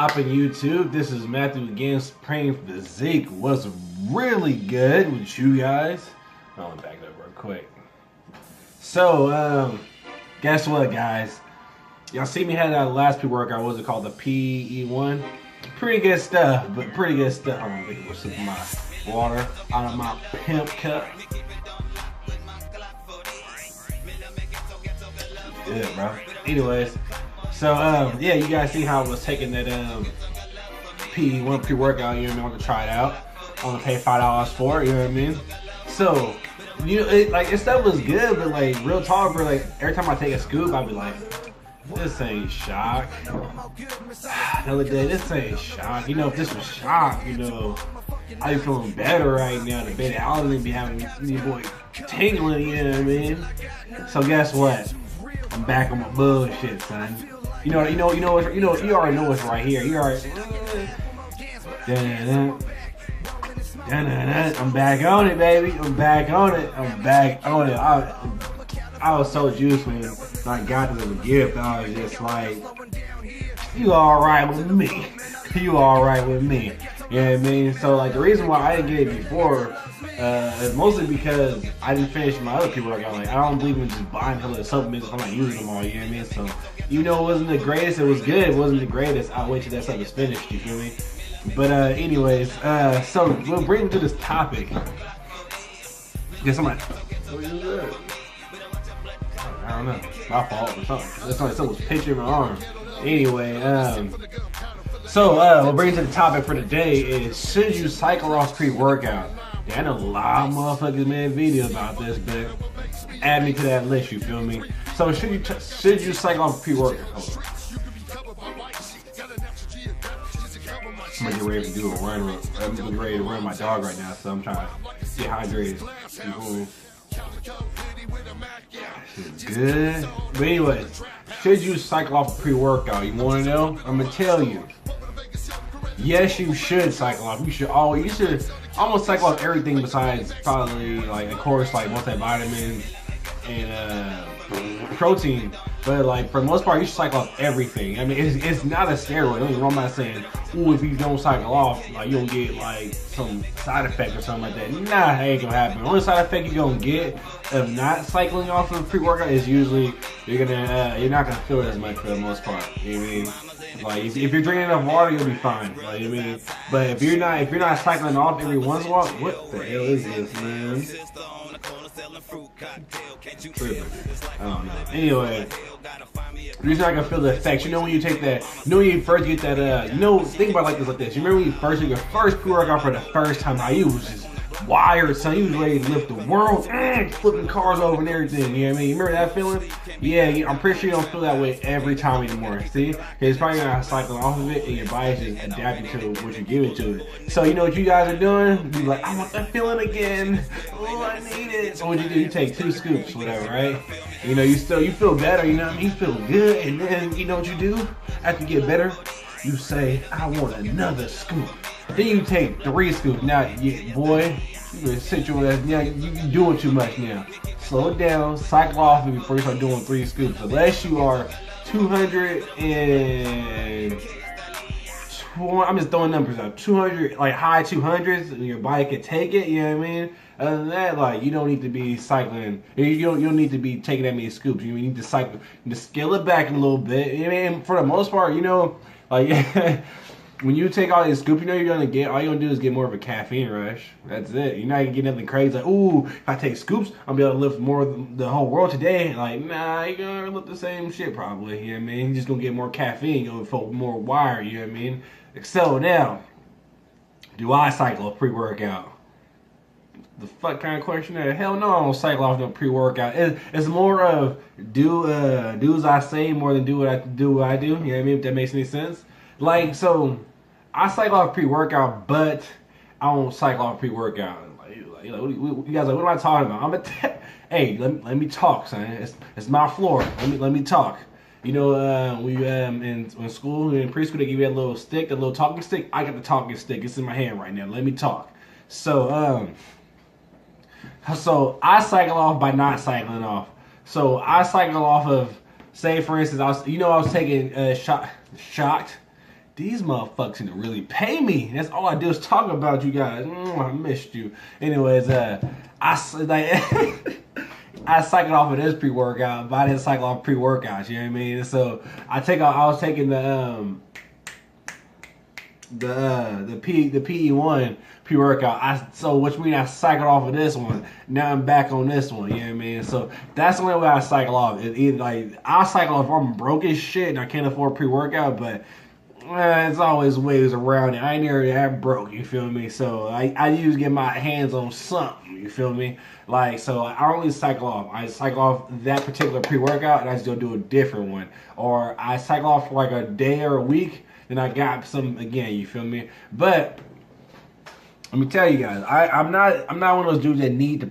poppin' YouTube? This is Matthew again, praying physique was really good with you guys. I'm gonna back it up real quick. So, guess what, guys? Y'all see me had that last pre-workout. What was it called? The PE1. Pretty good stuff, but pretty good stuff. I'm gonna make a sip of my water out of my pimp cup. Good, bro. Anyways, so yeah, you guys see how I was taking that PE1 pre-workout. You know what I mean? I want to try it out. I want to pay $5 for it. You know what I mean? So, you know, this stuff was good, but like real talk, bro. Like every time I take a scoop, I'll be like, this ain't shock. The other day, this ain't shock. You know, if this was shock, you know, I'd be feeling better right now. The beta out be having me boy tingling. You know what I mean? So guess what? I'm back on my bullshit, son. You already know what's right here. You already. I'm back on it, baby. I'm back on it. I was so juiced when I got this as a gift. I was just like, you all right with me? You all right with me? You know what I mean? So like the reason why I didn't get it before is mostly because I didn't finish my other pre-workout. Like I don't believe in just buying hella supplements if I'm not using them all. You know what I mean? So you know, it wasn't the greatest. It was good. It wasn't the greatest. I'll wait till that stuff is finished. You feel me? But anyways, so we'll bring it to this topic. Guess somebody. What is that? I don't know. My fault or something. That's like someone's pinching my arm. Anyway, so we'll bring it to the topic for today is should you cycle off pre-workout? Yeah, I know a lot of motherfuckers made a video about this, but add me to that list. You feel me? So should you cycle off pre-workout? Hold on. I'm gonna get ready to do a run. I'm getting ready to run my dog right now, so I'm trying to get hydrated. Shit's good. But anyways, should you cycle off pre-workout? You want to know? I'm gonna tell you. Yes, you should cycle off. You should almost cycle off everything besides probably like of course like multivitamins and protein. But like for the most part, you should cycle off everything. I mean, it's not a steroid. Don't get me wrong, I'm not saying, ooh, if you don't cycle off, like you'll get like some side effect or something like that. Nah, that ain't gonna happen. The only side effect you're gonna get of not cycling off of pre-workout is usually you're not gonna feel it as much for the most part. You know what I mean? Like if you're drinking enough water, you'll be fine. Like you know what I mean? But if you're not cycling off every once in a while, what the hell is this, man? I don't know. Anyway, you're not gonna feel the effects. You know when you take that, you know when you first get that, think about it like this. You remember when you first did your first pre-workout for the first time, how you was just wired, son. You was ready to lift the world, flipping cars over and everything. You know what I mean? You remember that feeling? Yeah, I'm pretty sure you don't feel that way every time anymore. See? It's probably not cycling off of it, and your body's just adapting to what you're giving to it. So you know what you guys are doing? Be like, I want that feeling again. Oh, I need it. So what you do? You take 2 scoops, whatever, right? You know, you feel better. You know what I mean? You feel good, and then you know what you do after you get better? You say, I want another scoop. Then you take 3 scoops. Now, boy, you you're doing too much now. Slow it down, cycle off before you start doing 3 scoops. Unless you are 200 and I'm just throwing numbers out. 200, like high 200s, and your body can take it. You know what I mean? Other than that, like you don't need to be cycling. You don't need to be taking that many scoops. You need to cycle, to scale it back a little bit. I mean, for the most part, you know, like when you take all these scoops, you know all you're gonna do is get more of a caffeine rush. That's it. You're not gonna get nothing crazy like, ooh, if I take scoops, I'll be able to lift more of the whole world today. Like, nah, you're gonna lift the same shit probably. You know what I mean? You're just gonna get more caffeine, you're gonna feel more wired. You know what I mean? So now, do I cycle a pre-workout? The fuck kind of question there? Hell no, I don't cycle off no pre-workout. It's more of do as I say more than do what I do. You know what I mean? If that makes any sense. Like, so I cycle off pre-workout, but I don't cycle off pre-workout. You guys like, what am I talking about? Hey, let me talk, son. It's my floor. Let me talk. You know, we in school, in preschool, they give you a little stick, a little talking stick. I got the talking stick. It's in my hand right now. Let me talk. So I cycle off by not cycling off. So I cycle off of, say for instance, I was taking shocked these motherfuckers need to really pay me. That's all I do is talk about you guys. I missed you. Anyways, I cycled off of this pre-workout, but I didn't cycle off pre-workouts. You know what I mean? So I was taking the PE1 pre-workout. Which means I cycled off of this one. Now I'm back on this one. You know what I mean? So that's the only way I cycle off. It's either like I cycle off if I'm broke as shit and I can't afford pre-workout, but it's always ways around it. I ain't never that broke. You feel me? So I usually get my hands on something. You feel me? Like, so I only cycle off. I cycle off that particular pre-workout and I still do a different one, or I cycle off for like a day or a week. Then I got some again, you feel me? But let me tell you guys, I'm not one of those dudes that need to.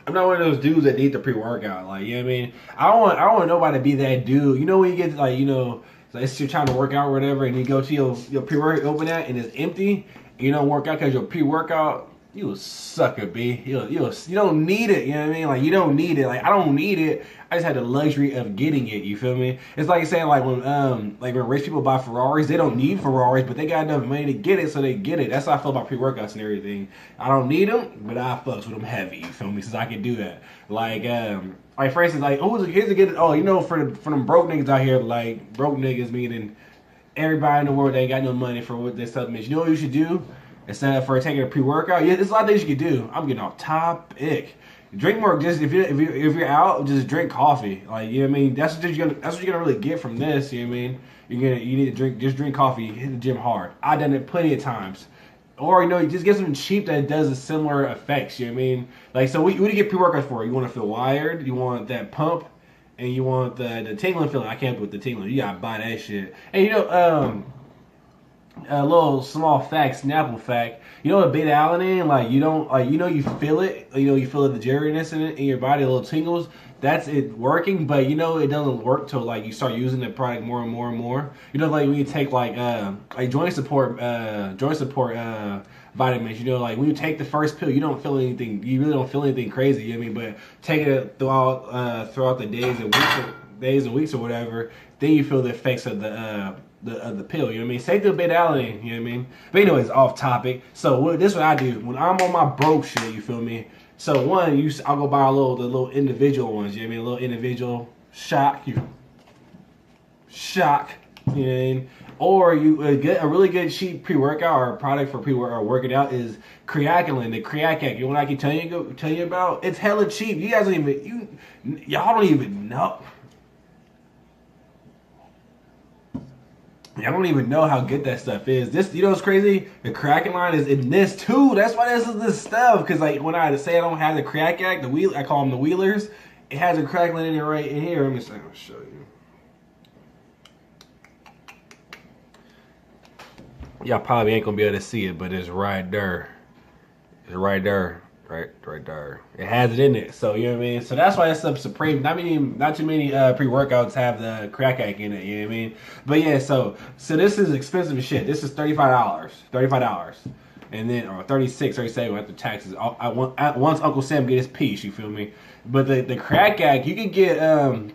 I'm not one of those dudes that need the pre-workout. Like, you know what I mean? I don't want nobody to be that dude. You know when you get like, you know, like you're trying to work out or whatever, and you go to your pre-workout, open that, and it's empty. And you don't work out because your pre-workout. You a sucker, B. You don't need it, you know what I mean? Like, you don't need it. Like, I don't need it. I just had the luxury of getting it, you feel me? It's like saying, like when rich people buy Ferraris, they don't need Ferraris, but they got enough money to get it, so they get it. That's how I feel about pre-workouts and everything. I don't need them, but I fucks with them heavy, you feel me? Since I can do that. Like for instance, like, here's a good, you know, for them broke niggas out here, like, broke niggas meaning everybody in the world that ain't got no money for what this supplements. You know what you should do? Instead of for taking a pre-workout, yeah, there's a lot of things you can do. I'm getting off topic. Drink more. Just if you're out, just drink coffee. Like, you know what I mean. That's what you're gonna really get from this. You know what I mean. You need to drink coffee. Hit the gym hard. I've done it plenty of times. Or, you know, you just get something cheap that does a similar effects. You know what I mean. Like, so what do you get pre-workouts for? You want to feel wired. You want that pump, and you want the tingling feeling. I can't put the tingling. You gotta buy that shit. And you know, a little small fact, Snapple fact. You know what beta alanine, like, you don't, like, you know, you feel it, you feel the jitteriness in your body, a little tingles. That's it working, but you know it doesn't work till like you start using the product more and more and more. You know, like when you take like joint support vitamins. You know, like when you take the first pill, you don't feel anything. You really don't feel anything crazy. You know what I mean? But taking it throughout the days and weeks or whatever, then you feel the effects of the pill, you know what I mean? Same thing with beta alanine, you know what I mean? But anyways, off topic. So this is what I do when I'm on my broke shit, you feel me? So I'll go buy the little individual ones, you know what I mean? A little individual shock, you know what I mean? Or you get a really good cheap pre-workout or a product for pre-workout or working out is creatinine, the Creacac. You know what I can tell you about? It's hella cheap. You guys y'all don't even know. I don't even know how good that stuff is. This, you know what's crazy? The Creatinine is in this too. That's why this is this stuff. Because like when I say I don't have the Creacac, I call them the wheelers. It has a Creatinine in it right in here. Let me see. I'll show you. Y'all probably ain't gonna be able to see it, but it's right there. It's right there. Right there. It has it in it. So you know what I mean? So that's why it's supreme. Not too many pre-workouts have the Creacac in it, you know what I mean? But yeah, so this is expensive as shit. This is $35. And then, or 36, 37 after taxes. Once Uncle Sam get his piece, you feel me? But the Creacac, you can get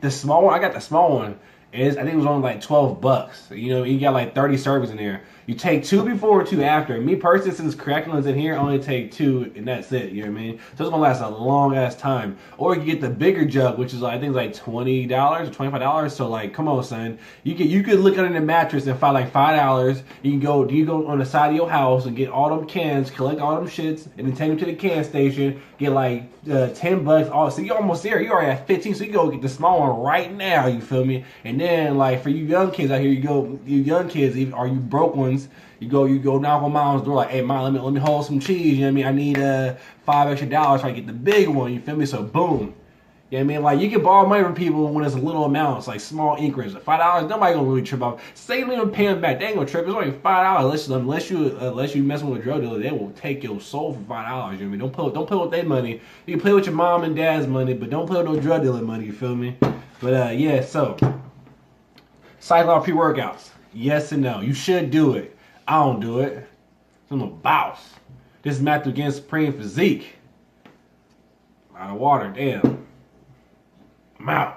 the small one. I got the small one. I think it was only like $12. You know, you got like 30 servings in there. You take 2 before, 2 after. Me personally, since creatinine's in here, I only take 2 and that's it. You know what I mean? So it's gonna last a long ass time. Or you can get the bigger jug, which is I think it's like $20 or $25. So like, come on, son. You could look under the mattress and find like $5. You go on the side of your house and get all them cans, collect all them shits, and then take them to the can station. Get like $10. So you're almost there. You already at 15. So you go get the small one right now. You feel me? And then like for you young kids out here, you young kids, or you broke ones. You go knock on mom's door like, hey mom, let me hold some cheese. You know what I mean? I need $5 extra so I get the big one. You feel me? So boom. You know what I mean? Like you can borrow money from people when it's little amounts, like small increments. $5, nobody gonna really trip off. Say them even pay them back. They ain't gonna trip. It's only $5 unless you messing with a drug dealer. They will take your soul for $5. You know what I mean? Don't play with their money. You can play with your mom and dad's money, but don't play with no drug dealer money. You feel me? But yeah, so cycle off pre-workouts. Yes and no. You should do it. I don't do it. I'm a boss. This is Matthew again, Supreme Physique. Out of water, damn. I'm out.